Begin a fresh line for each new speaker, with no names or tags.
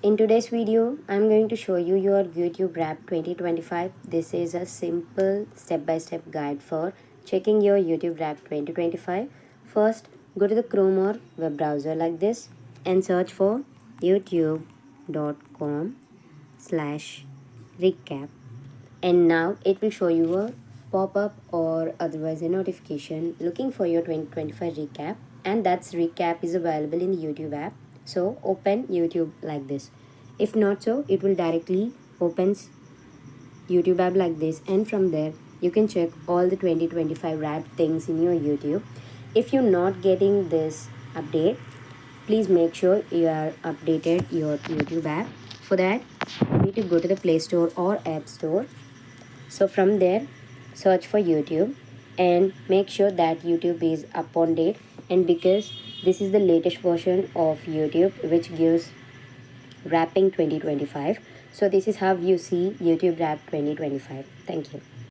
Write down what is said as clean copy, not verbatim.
In today's video, I'm going to show you your YouTube Wrap 2025. This is a simple step-by-step guide for checking your YouTube Wrap 2025. First, go to the Chrome or web browser like this and search for youtube.com/recap. And now it will show you a pop-up or otherwise a notification looking for your 2025 recap, and that's recap is available in the YouTube app. So open YouTube like this. If not so, it will directly opens YouTube app like this, and from there you can check all the 2025 wrapped things in your YouTube. If you're not getting this update, please make sure you are updated your YouTube app. For that, you need to go to the Play Store or App Store. So from there, search for YouTube and make sure that YouTube is up on date, and because this is the latest version of YouTube which gives wrapping 2025. So this is how you see YouTube wrap 2025. Thank you.